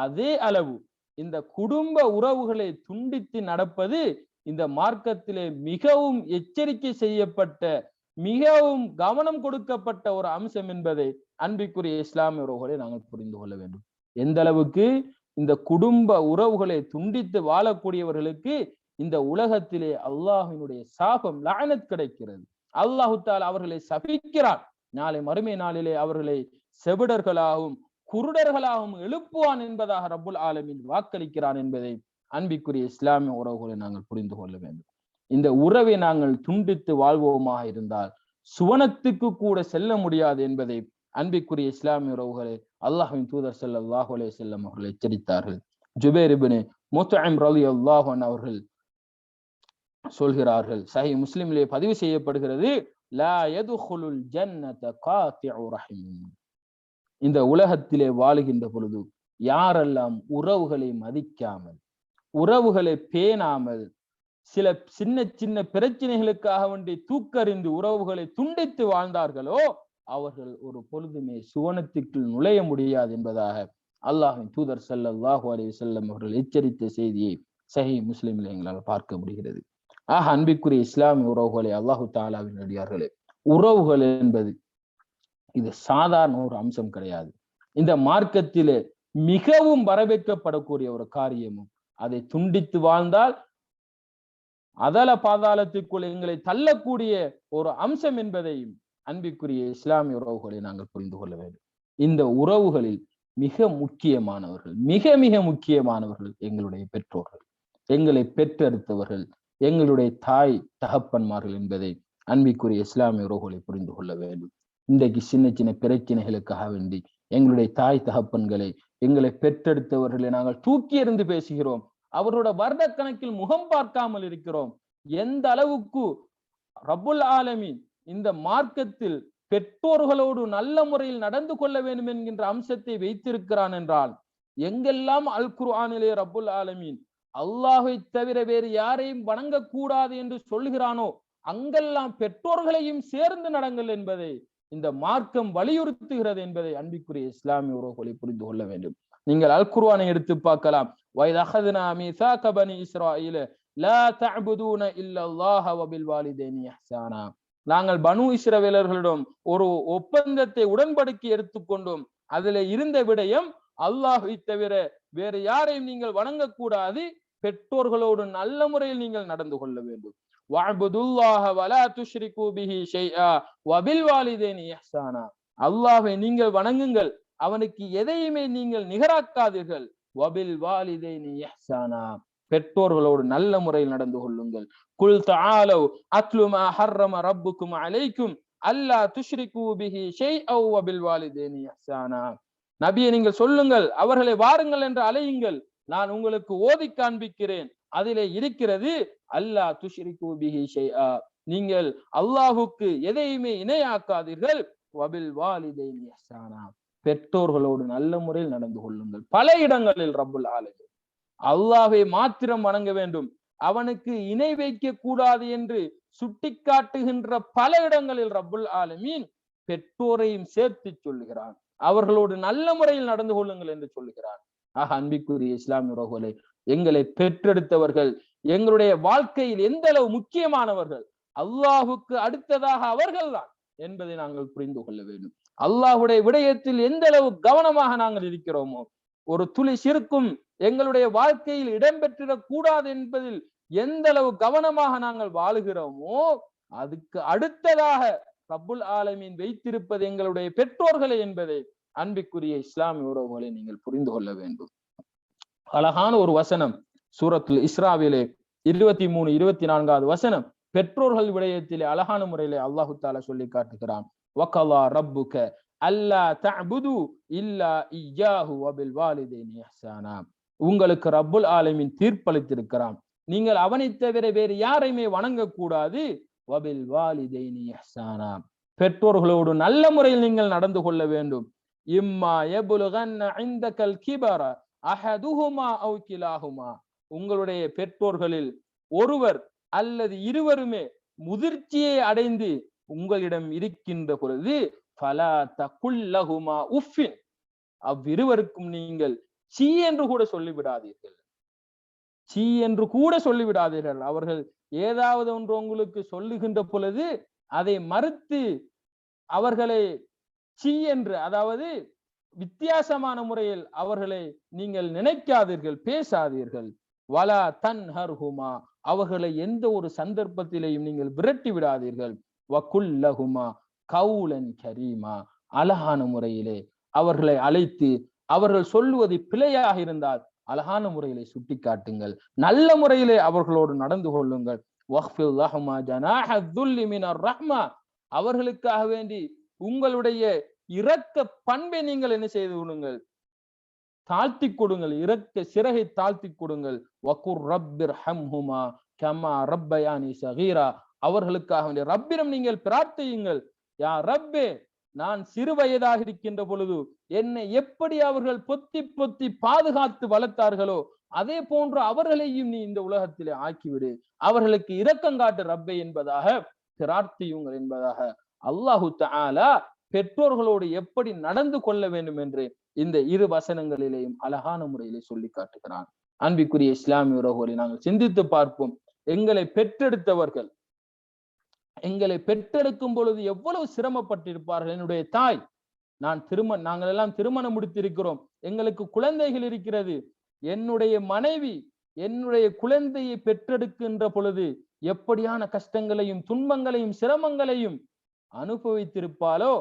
அதே அளவு இந்த குடும்ப உறவுகளை துண்டித்து நடப்பது இந்த மார்க்கத்திலே மிகவும் எச்சரிக்கை செய்யப்பட்ட, மிகவும் கவனம் கொடுக்கப்பட்ட ஒரு அம்சம் என்பதை அன்பிற்குரிய இஸ்லாமிய உறவுகளை நாங்கள் புரிந்து கொள்ள வேண்டும். எந்த அளவுக்கு இந்த குடும்ப உறவுகளை துண்டித்து வாழக்கூடியவர்களுக்கு இந்த உலகத்திலே அல்லாஹ்வினுடைய சாபம், லஅனத் கிடைக்கிறது. அல்லாஹ் தஆலா அவர்களை சபிக்கிறான். நாளை மறுமை நாளிலே அவர்களை செவிடர்களாகவும் குருடர்களாகவும் எழுப்புவான் என்பதாக ரப்புல் ஆலமீன் வாக்களிக்கிறான் என்பதை அன்பிற்குரிய இஸ்லாமிய உறவுகளை நாங்கள் புரிந்து கொள்ள வேண்டும். இந்த உறவை நாங்கள் துண்டித்து வாழ்வோமாக இருந்தால் சுவனத்துக்கு கூட செல்ல முடியாது என்பதை அன்பிற்குரிய இஸ்லாமிய உறவுகளை அல்லாஹ்வின் தூதர் ஸல்லல்லாஹு அலைஹி வஸல்லம் அவர்கள் எச்சரித்தார்கள். ஜுபைர் இப்னு முத்இம் ரலியல்லாஹு அன்ஹு அவர்கள் சொல்கிறார்கள், சஹீஹ் முஸ்லிமிலே பதிவு செய்யப்படுகிறது, லா யதுகுலுல் ஜன்னத காத்திஉ ரஹீம். இந்த உலகத்திலே வாழுகின்ற பொழுது யாரெல்லாம் உறவுகளை மதிக்காமல், உறவுகளை பேணாமல், சில சின்ன சின்ன பிரச்சனைகளுக்காக வேண்டி தூக்கறிந்து உறவுகளை துண்டித்து வாழ்ந்தார்களோ அவர்கள் ஒரு பொழுதுமே சுவனத்துக்குள் நுழைய முடியாது என்பதாக அல்லாஹ்வின் தூதர் ஸல்லல்லாஹு அலைஹி வஸல்லம் அவர்கள் எச்சரித்த செய்தியை சஹீஹ் முஸ்லிமில் எங்களால் பார்க்க முடிகிறது. ஆக அன்பிற்குரிய இஸ்லாமிய உறவுகளே, அல்லாஹு தஆலாவின் அடியார்களே, உறவுகள் என்பது இது சாதாரண ஒரு அம்சம் கிடையாது. இந்த மார்க்கத்திலே மிகவும் வரவேற்கப்படக்கூடிய ஒரு காரியமும், அதை துண்டித்து வாழ்ந்தால் அதல பாதாளத்துக்குள் எங்களை தள்ளக்கூடிய ஒரு அம்சம் என்பதையும் அன்பிற்குரிய இஸ்லாமிய உறவுகளை நாங்கள் புரிந்து கொள்ள வேண்டும். இந்த உறவுகளில் மிக முக்கியமானவர்கள், மிக மிக முக்கியமானவர்கள் எங்களுடைய பெற்றோர்கள், எங்களை பெற்றெடுத்தவர்கள், எங்களுடைய தாய் தகப்பன்மார்கள் என்பதை அன்பிற்குரிய இஸ்லாமிய உறவுகளை புரிந்து கொள்ள வேண்டும். இன்றைக்கு சின்ன சின்ன பிரச்சனைகளுக்காக வேண்டி எங்களுடைய தாய் தகப்பன்களை, எங்களை பெற்றெடுத்தவர்களை நாங்கள் தூக்கி எறிந்து பேசுகிறோம். அவரோட வருட கணக்கில் முகம் பார்க்காமல் இருக்கிறோம். எந்த அளவுக்கு ரப்புல் ஆலமீன் இந்த மார்க்கத்தில் பெற்றோர்களோடு நல்ல முறையில் நடந்து கொள்ள வேண்டும் என்கின்ற அம்சத்தை வைத்திருக்கிறான் என்றால், எங்கெல்லாம் அல் குர்ஆனிலே ரப்புல் ஆலமீன் அல்லாஹை தவிர வேறு யாரையும் வணங்கக்கூடாது என்று சொல்லுகிறானோ அங்கெல்லாம் பெற்றோர்களையும் சேர்ந்து நடங்கள் என்பதை இந்த மார்க்கம் வலியுறுத்துகிறது என்பதை அன்பிற்குரிய இஸ்லாமிய உறவுகளை புரிந்து கொள்ள வேண்டும். நீங்கள் அல் குர்ஆனை எடுத்து பார்க்கலாம். வஇத் அഖذنا மீசாக பனி இஸ்ராயீல லா தஅபுதூன இல்லல்லாஹ வபில் வாலிதைனி இஹ்சானா. நாங்கள் பனு இஸ்ரவேலர்களிடம் ஒரு ஒப்பந்தத்தை உடன்படிக்கை எடுத்துக்கொண்டோம். அதில் இருந்த விடயம் அல்லாஹை தவிர வேறு யாரையும் நீங்கள் வணங்கக்கூடாது, பெற்றோர்களோடு நல்ல முறையில் நீங்கள் நடந்து கொள்ள வேண்டும். வஅபுதுல்லாஹ வலா துஷ்ரிகு பிஹி ஷைஆ வபில் வாலிதைனி இஹ்சானா. அல்லாஹ்வை நீங்கள் வணங்குங்கள், அவனுக்கு எதையுமே நீங்கள் நிகராக்காதீர்கள். வபில் வாலிதைனி இஹ்சானா, பெற்றோர்களோடு நல்ல முறையில் நடந்து கொள்ளுங்கள். குல் தஆலவ் அத்லு மா ஹர்ரம ரப்புக்கும் அலைக்கும் அல்லா துஷ்ரிகு பிஹி ஷைஆ வபில் வாலிதைனி இஹ்சானா. நபியே நீங்கள் சொல்லுங்கள், அவர்களை வாருங்கள் என்று அழையுங்கள், நான் உங்களுக்கு ஓதி காண்பிக்கிறேன், அதிலே இருக்கிறது அல்லா துஷ்ரிகு பிஹி ஷைஆ, நீங்கள் அல்லாஹுக்கு எதையுமே இணையாக்காதீர்கள். வபில் வாலிதைனி இஹ்சானா, பெற்றோர்களோடு நல்ல முறையில் நடந்து கொள்ளுங்கள். பல இடங்களில் ரப்புல் ஆலமீன் அல்லாஹ்வை மாத்திரம் வணங்க வேண்டும், அவனுக்கு இணை வைக்க கூடாது என்று சுட்டிக்காட்டுகின்ற பல இடங்களில் ரப்புல் ஆலமீன் பெற்றோரையும் சேர்த்து சொல்லுகிறான். அவர்களோடு நல்ல முறையில் நடந்து கொள்ளுங்கள் என்று சொல்லுகிறான். ஆக அன்பிற்குரிய இஸ்லாமிய உறவுகளே, எங்களை பெற்றெடுத்தவர்கள் எங்களுடைய வாழ்க்கையில் எந்த அளவு முக்கியமானவர்கள், அல்லாஹுக்கு அடுத்ததாக அவர்கள் தான் என்பதை நாங்கள் புரிந்து கொள்ள வேண்டும். அல்லாஹுடைய விடயத்தில் எந்த அளவு கவனமாக நாங்கள் இருக்கிறோமோ, ஒரு துளி சிறுக்கும் எங்களுடைய வாழ்க்கையில் இடம்பெற்றிடக் கூடாது என்பதில் எந்த அளவு கவனமாக நாங்கள் வாழுகிறோமோ, அதுக்கு அடுத்ததாக ரப்புல் ஆலமீன் வைத்திருப்பது எங்களுடைய பெற்றோர்களே என்பதை அன்பிற்குரிய இஸ்லாமிய உறவுகளை நீங்கள் புரிந்து கொள்ள வேண்டும். அழகான ஒரு வசனம் சூரத்துல் இஸ்ராவிலே 23, 24வது வசனம் பெற்றோர்கள் விடயத்திலே அழகான முறையிலே அல்லாஹு தஆலா சொல்லி காட்டுகிறான். வகலா ரப்புக அல்லா தஅபுது இல்லா இய்யாஹு வபில் வாலிதைனி இஹ்சானா. உங்களுக்கு ரப்புல் ஆலமீன் தீர்ப்பளித்திருக்கிறான், நீங்கள் அவனை தவிர வேறு யாரையுமே வணங்கக்கூடாது. வபில் வாலிதைனி இஹ்சானா, பெற்றோர்களோடு நல்ல முறையில் நீங்கள் நடந்து கொள்ள வேண்டும். இம்மா யபுலுகன்ன இந்தகல் கிபர அஹதுஹுமா அவ் கிலாஹுமா, உங்களுடைய பெற்றோர்களில் ஒருவர் அல்லது இருவருமே முதிர்ச்சியை அடைந்து உங்களிடம் இருக்கின்ற பொழுது ஃபலா தகுல் லஹுமா உஃபின், அவ்விருவருக்கும் நீங்கள் சீ என்று கூட சொல்லிவிடாதீர்கள். சீ என்று கூட சொல்லிவிடாதீர்கள். அவர்கள் ஏதாவது ஒன்று உங்களுக்கு சொல்லுகின்ற பொழுது அதை மறுத்து அவர்களை சீ என்று, அதாவது வித்தியாசமான முறையில் அவர்களை நீங்கள் நினைக்காதீர்கள், பேசாதீர்கள். வலா தன்ஹர்ஹுமா, அவர்களை எந்த ஒரு சந்தர்ப்பத்திலேயும் நீங்கள் விரட்டி விடாதீர்கள். வகுல் லஹுமா கவுலன் கரீமா, அழகான முறையிலே அவர்களை அழைத்து அவர்கள் சொல்லுவது பிழையாக இருந்தால் அழகான முறையிலே சுட்டி காட்டுங்கள், நல்ல முறையிலே அவர்களோடு நடந்து கொள்ளுங்கள். வக்ஃபில் லஹுமா ஜனாஹ துல்லி மினர் ரஹ்மா, அவர்களுக்காக வேண்டி உங்களுடைய இரக்க பண்பை நீங்கள் என்ன செய்து கொள்ளுங்கள், தாழ்த்தி கொடுங்கள், இரக்க சிறகை தாழ்த்தி கொடுங்கள். வகுர் ரப்பிர் ஹம்ஹுமா கமா ரப்பயானி சகீரா, அவர்களுக்காக வேண்டிய ரப்பிடம் நீங்கள் பிரார்த்தியுங்கள். யா ரப்பே, நான் சிறு வயதாக இருக்கின்ற பொழுது என்னை எப்படி அவர்கள் பொத்தி பொத்தி பாதுகாத்து வளர்த்தார்களோ அதே போன்று அவர்களையும் நீ இந்த உலகத்திலே ஆக்கிவிடு, அவர்களுக்கு இரக்கம் காட்டு ரப்பே என்பதாக பிரார்த்தியுங்கள் என்பதாக அல்லாஹு தஆலா பெற்றோர்களோடு எப்படி நடந்து கொள்ள வேண்டும் என்று இந்த இரு வசனங்களிலேயும் அழகான முறையிலே சொல்லி காட்டுகிறான். அன்பிற்குரிய இஸ்லாமிய உறவுகளை நாங்கள் சிந்தித்து பார்ப்போம். எங்களை பெற்றெடுத்தவர்கள் எங்களை பெற்றெடுக்கும் பொழுது எவ்வளவு சிரமப்பட்டிருப்பார்கள். என்னுடைய தாய், நாங்கள் எல்லாம் திருமணம் முடித்திருக்கிறோம், எங்களுக்கு குழந்தைகள் இருக்கிறது. என்னுடைய மனைவி என்னுடைய குழந்தையை பெற்றெடுக்கின்ற பொழுது எப்படியான கஷ்டங்களையும் துன்பங்களையும் சிரமங்களையும் அனுபவித்திருப்பாளோ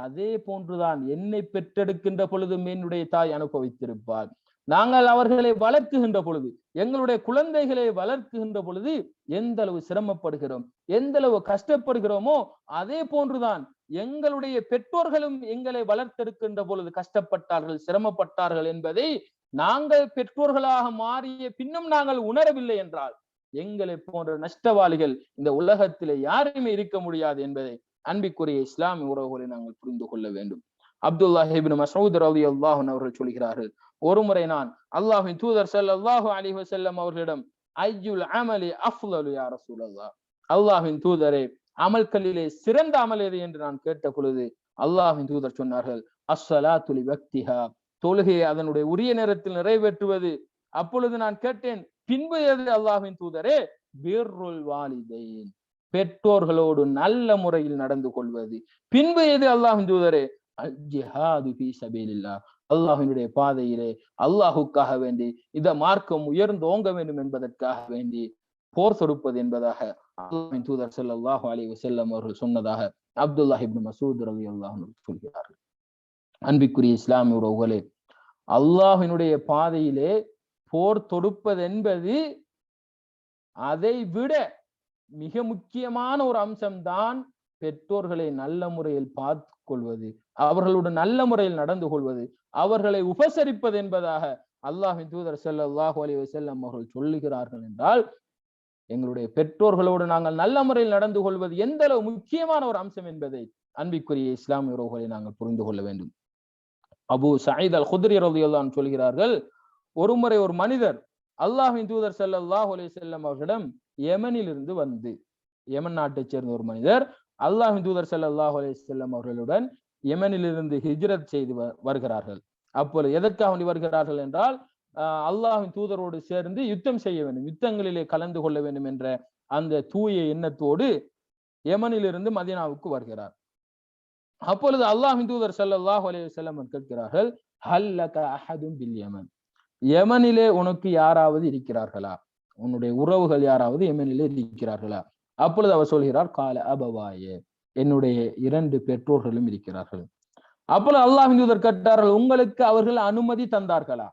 அதே போன்றுதான் என்னை பெற்றெடுக்கின்ற பொழுதும் என்னுடைய தாய் அனுபவித்திருப்பாள். நாங்கள் அவர்களை வளர்க்குகின்ற பொழுது, எங்களுடைய குழந்தைகளை வளர்க்குகின்ற பொழுது எந்த அளவு சிரமப்படுகிறோம், எந்த அளவு கஷ்டப்படுகிறோமோ அதே போன்றுதான் எங்களுடைய பெற்றோர்களும் எங்களை வளர்த்தெடுக்கின்ற பொழுது கஷ்டப்பட்டார்கள், சிரமப்பட்டார்கள் என்பதை நாங்கள் பெற்றோர்களாக மாறிய பின்னும் நாங்கள் உணரவில்லை என்றால் எங்களை போன்ற நஷ்டவாளிகள் இந்த உலகத்திலே யாருமே இருக்க முடியாது என்பதை அன்பிற்குரிய இஸ்லாமிய உறவுகளை நாங்கள் புரிந்து கொள்ள வேண்டும். அப்துல்லாஹ் இப்னு மஸ்ஊத் ரலியல்லாஹு அன்ஹு அவர்கள் சொல்கிறார்கள், ஒருமுறை நான் அல்லாஹ்வின் தூதர் ஸல்லல்லாஹு அலைஹி வஸல்லம் அவர்களிடம் ஐயுல் அமலி அஃலலு யா ரசூலல்லாஹ், அல்லாஹ்வின் தூதரே அமல்களிலே சிறந்த அமல் எது என்று நான் கேட்ட பொழுது அல்லாஹ்வின் தூதர் சொன்னார்கள், அஸ்ஸலாத்து லிவக்திஹா, தொழுகையை அதனுடைய உரிய நேரத்தில் நிறைவேற்றுவது. அப்பொழுது நான் கேட்டேன், பின்பு எது அல்லாஹ்வின் தூதரே? பிர்ருல் வாலிதைன், பெற்றோர்களோடு நல்ல முறையில் நடந்து கொள்வது. பின்பு எது அல்லாஹ்வின் தூதரே? அல் ஜிஹாது ஃபீ சபீலில்லாஹ், அல்லாஹ்வினுடைய பாதையிலே அல்லாஹுக்காக வேண்டி இந்த மார்க்கம் உயர்ந்தோங்க வேண்டும் என்பதற்காக வேண்டி போர் தொடுப்பது என்பதாக அல்லாஹ்வின் தூதர் ஸல்லல்லாஹு அலைஹி வஸல்லம் அவர்கள் சொன்னதாக அப்துல்லாஹ் இப்னு மஸ்ஊத் ரலியல்லாஹு அன்ஹு சொல்கிறார்கள். அன்பிற்குரிய இஸ்லாமிய உறவுகளே, அல்லாஹ்வினுடைய பாதையிலே போர் தொடுப்பது என்பது அதை விட மிக முக்கியமான ஒரு அம்சம்தான் பெற்றோர்களை நல்ல முறையில் பார்த்து கொள்வது, அவர்களுடன் நல்ல முறையில் நடந்து கொள்வது, அவர்களை உபசரிப்பது என்பதாக அல்லாஹ்வின் தூதர் ஸல்லல்லாஹு அலைஹி வஸல்லம் அவர்கள் சொல்லுகிறார்கள். என்றால் எங்களுடைய பெற்றோர்களோடு நாங்கள் நல்ல முறையில் நடந்து கொள்வது எந்த அளவு முக்கியமான ஒரு அம்சம் என்பதை அன்பிற்குரிய இஸ்லாமிய உறவுகளை நாங்கள் புரிந்து கொள்ள வேண்டும். அபூ சயீத் அல் குத்ரி ரலியல்லாஹு அன்ஹு சொல்கிறார்கள், ஒருமுறை ஒரு மனிதர் அல்லாஹ்வின் தூதர் ஸல்லல்லாஹு அலைஹி வஸல்லம் அவர்களிடம் யமனிலிருந்து வந்து, யமன் நாட்டைச் சேர்ந்த ஒரு மனிதர் அல்லாஹ்வின் தூதர் ஸல்லல்லாஹு அலைஹி வஸல்லம் அவர்களுடன் யமனிலிருந்து ஹிஜ்ரத் செய்து வருகிறார்கள். அப்பொழுது எதற்காக வருகிறார்கள் என்றால், அல்லாஹ்வின் தூதரோடு சேர்ந்து யுத்தம் செய்ய வேண்டும், யுத்தங்களிலே கலந்து கொள்ள வேண்டும் என்ற அந்த தூய எண்ணத்தோடு யமனிலிருந்து மதீனாவுக்கு வருகிறார். அப்பொழுது அல்லாஹ்வின் தூதர் ஸல்லல்லாஹு அலைஹி வஸல்லம் கேட்கிறார்கள், ஹல் லக அஹதுன் பில் யமன், யமனிலே உனக்கு யாராவது இருக்கிறார்களா, உன்னுடைய உறவுகள் யாராவது யமனிலே இருக்கிறார்களா? அப்பொழுது அவர் சொல்கிறார், கால அபவாயே, என்னுடைய 2 பெற்றோர்களும் இருக்கிறார்கள். அப்பொழுது அல்லாஹ்வின் தூதர் கேட்டார்கள், உங்களுக்கு அவர்கள் அனுமதி தந்தார்களா?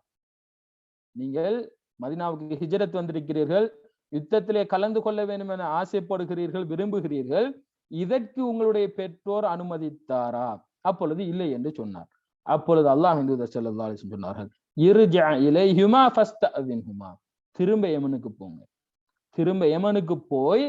நீங்கள் மதீனாவுக்கு ஹிஜ்ரத் வந்திருக்கிறீர்கள், யுத்தத்திலே கலந்து கொள்ள வேண்டும் என ஆசைப்படுகிறீர்கள், விரும்புகிறீர்கள், இதற்கு உங்களுடைய பெற்றோர் அனுமதித்தாரா? அப்பொழுது இல்லை என்று சொன்னார். அப்பொழுது அல்லாஹ்வின் தூதர் ஸல்லல்லாஹு அலைஹி வஸல்லம் சொன்னார்கள், இர்ஜா இலைஹுமா ஃபஸ்தஅதின்ஹுமா, திரும்ப யமனுக்கு போங்க, திரும்ப யமனுக்கு போய்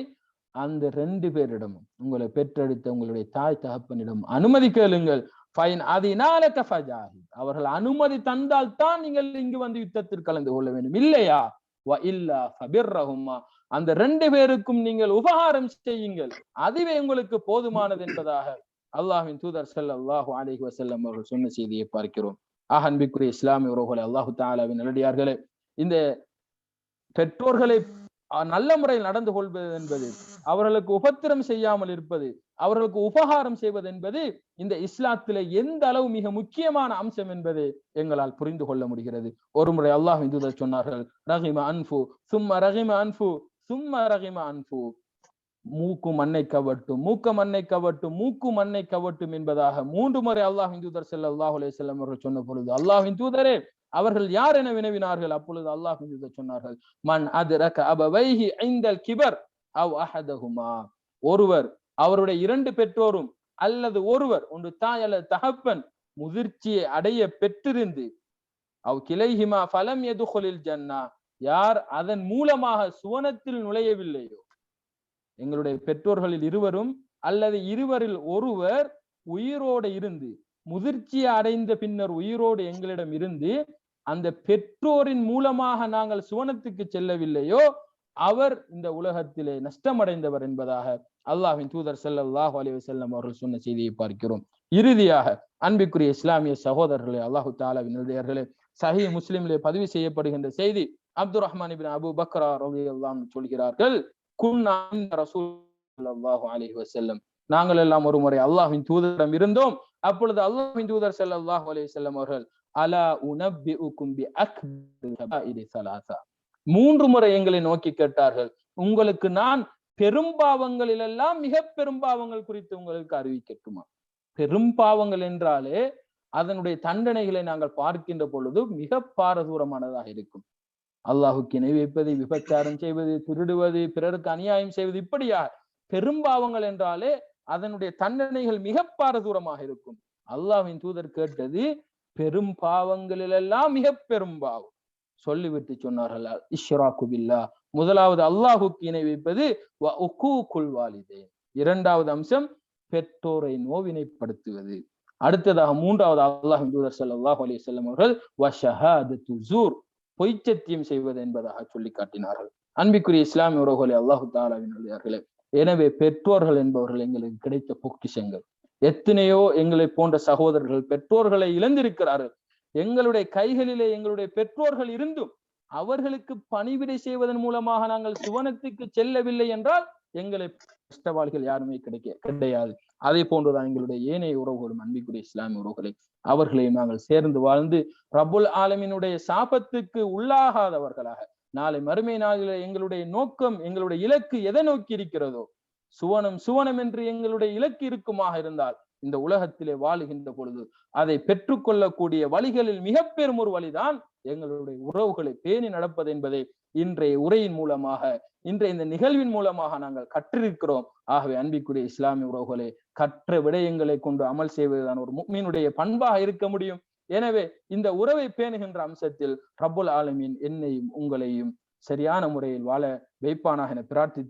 அந்த 2 பேரிடமும், உங்களை பெற்றெடுத்த உங்களுடைய தாய் தகப்பனிடம் அனுமதி கேளுங்கள். ஃபைன் அதினாலக ஃபஜாஹித், அவர்கள் அனுமதி தந்தால் தான் நீங்கள் இங்கு வந்து யுத்தத்தில் கலந்து கொள்ள வேண்டும், இல்லையா வ இல்லா ஃபபிர்ரஹுமா, அந்த 2 பேருக்கும் நீங்கள் உபகாரம் செய்யுங்கள், அதுவே உங்களுக்கு போதுமானது என்பதாக அல்லாஹ்வின் தூதர் ஸல்லல்லாஹு அலைஹி வஸல்லம் அவர்கள் சொன்ன செய்தியை பார்க்கிறோம். அன்பிற்குரிய இஸ்லாமிய உறவுகளே, அல்லாஹு தஆலாவின் நல்லடியார்களே, இந்த பெற்றோர்களை நல்ல முறையில் நடந்து கொள்வது என்பது, அவர்களுக்கு உபத்திரம் செய்யாமல் இருப்பது, அவர்களுக்கு உபகாரம் செய்வது என்பது இந்த இஸ்லாத்திலே எந்த அளவு மிக முக்கியமான அம்சம் என்பதை எங்களால் புரிந்து கொள்ள முடிகிறது. ஒருமுறை அல்லாஹ்வின் தூதர் சொன்னார்கள், ரஹிம அன்ஃபு சும்ம ரஹிம அன்ஃபு சும்ம ரஹிம அன்ஃபு, மூக்கு மண்ணை கவட்டும், மூக்க மண்ணை கவட்டும், மூக்கு மண்ணை கவட்டும் என்பதாக 3 முறை அல்லாஹ்வின் தூதர் ஸல்லல்லாஹு அலைஹி வஸல்லம் அவர்கள் சொன்ன பொழுது, அல்லாஹ்வின் தூதரே அவர்கள் யார் என வினவினார்கள். அப்பொழுது அல்லாஹ்வின் தூதர் சொன்னார்கள், மன் அத்ரக அபவைஹி இன்தல் கிபர் அவ் அஹதஹுமா, ஒருவர் அவருடைய 2 பெற்றோரும் அல்லது ஒருவர், ஒன்று தாய் அல்லது தகப்பன், முதிர்ச்சியை அடைய பெற்றிருந்து, அவ் கிளைஹிமா ஃபலம் யதுகுலில் ஜன்னா, யார் அதன் மூலமாக சுவனத்தில் நுழையவில்லையோ, எங்களுடைய பெற்றோர்களில் இருவரும் அல்லது இருவரில் ஒருவர் உயிரோடு இருந்து, முதிர்ச்சியை அடைந்த பின்னர் உயிரோடு எங்களிடம் இருந்து, அந்த பெற்றோரின் மூலமாக நாங்கள் சுவனத்துக்கு செல்லவில்லையோ, அவர் இந்த உலகத்திலே நஷ்டமடைந்தவர் என்பதாக அல்லாஹ்வின் தூதர் ஸல்லல்லாஹு அலைஹி வஸல்லம் அவர்கள் சொன்ன செய்தியை பார்க்கிறோம். இறுதியாக அன்பிற்குரிய இஸ்லாமிய சகோதரர்களே, அல்லாஹு தஆலாவின் நல்லடியார்களே, சஹீஹ் முஸ்லிமிலே பதிவு செய்யப்படுகின்ற செய்தி, அப்துர் ரஹ்மான் இப்னு அபூ பக்ரா ரலியல்லாஹு அன்ஹு சொல்கிறார்கள், குன்னா இன்த ரசூல் ஸல்லல்லாஹு அலைஹி வஸல்லம், நாங்கள் எல்லாம் ஒரு முறை அல்லாஹ்வின் தூதரிடம் இருந்தோம். அப்பொழுது அல்லாஹ்வின் தூதர் ஸல்லல்லாஹு அலைஹி வஸல்லம் அவர்கள், அலா உனப்பிஉக்கும் பி அக்பரி கபாயிரி ஸலாஸா, 3 முறை எங்களை நோக்கி கேட்டார்கள், உங்களுக்கு நான் பெரும்பாவங்களிலெல்லாம் மிக பெரும்பாவங்கள் குறித்து உங்களுக்கு அறிவிக்கட்டுமா? பெரும்பாவங்கள் என்றாலே அதனுடைய தண்டனைகளை நாங்கள் பார்க்கின்ற பொழுது மிக பாரதூரமானதாக இருக்கும். அல்லாஹுக்கு இணை வைப்பது, விபச்சாரம் செய்வது, திருடுவது, பிறருக்கு அநியாயம் செய்வது, இப்படியா பெரும்பாவங்கள் என்றாலே அதனுடைய தண்டனைகள் மிக பாரதூரமாக இருக்கும். அல்லாஹ்வின் தூதர் கேட்டது பெரும் பாவங்களிலெல்லாம் மிக பெரும்பாவம். சொல்லிவிட்டு சொன்னார்கள், இஷ்ராக்கு பில்லாஹ், முதலாவது அல்லாஹுக்கு இணை வைப்பது, வ உக்கூகுல் வாலிதைன், இரண்டாவது அம்சம் பெற்றோரை நோவினைப்படுத்துவது. அடுத்ததாக மூன்றாவது அல்லாஹ்வின் தூதர் ஸல்லல்லாஹு அலைஹி வஸல்லம் அவர்கள் வஷஹாதத்து ஸூர், பொய்ச்சத்தியம் செய்வது என்பதாக சொல்லி காட்டினார்கள். அன்பிற்குரிய இஸ்லாமிய உறவுகளே, அல்லாஹு தஆலாவின் நல்லடியார்களே, எனவே பெற்றோர்கள் என்பவர்கள் எங்களுக்கு கிடைத்த பொக்கிஷங்கள். எத்தனையோ எங்களை போன்ற சகோதரர்கள் பெற்றோர்களை இழந்திருக்கிறார்கள். எங்களுடைய கைகளிலே எங்களுடைய பெற்றோர்கள் இருந்தும் அவர்களுக்கு பணிவிடை செய்வதன் மூலமாக நாங்கள் சுவனத்துக்கு செல்லவில்லை என்றால் எங்களை கஷ்டவாளிகள் யாருமே கிடையாது. அதே போன்றுதான் எங்களுடைய ஏனைய உறவுகளும். அன்பிற்குரிய இஸ்லாமிய உறவுகளை, அவர்களையும் நாங்கள் சேர்ந்து வாழ்ந்து ரப்புல் ஆலமீனுடைய சாபத்துக்கு உள்ளாகாதவர்களாக நாளை மறுமை நாளிலே எங்களுடைய நோக்கம், எங்களுடைய இலக்கு எதை நோக்கி இருக்கிறதோ, சுவனம் என்று எங்களுடைய இலக்கு இருக்குமாக இருந்தால் இந்த உலகத்திலே வாழுகின்ற பொழுது அதை பெற்றுக்கொள்ளக்கூடிய வழிகளில் மிக பெரும் ஒரு வழிதான் எங்களுடைய உறவுகளை பேணி நடப்பது என்பதை இன்றைய உரையின் மூலமாக, இன்றைய இந்த நிகழ்வின் மூலமாக நாங்கள் கற்றிருக்கிறோம். ஆகவே அன்பிற்குரிய இஸ்லாமிய உறவுகளே, கற்ற விடயங்களை கொண்டு அமல் செய்வதுதான் ஒரு முஃமினுடைய பண்பாக இருக்க முடியும். எனவே இந்த உறவை பேணுகின்ற அம்சத்தில் ரப்புல் ஆலமீன் என்னையும் உங்களையும் சரியான முறையில் வாழ வைப்பானாக என பிரார்த்தி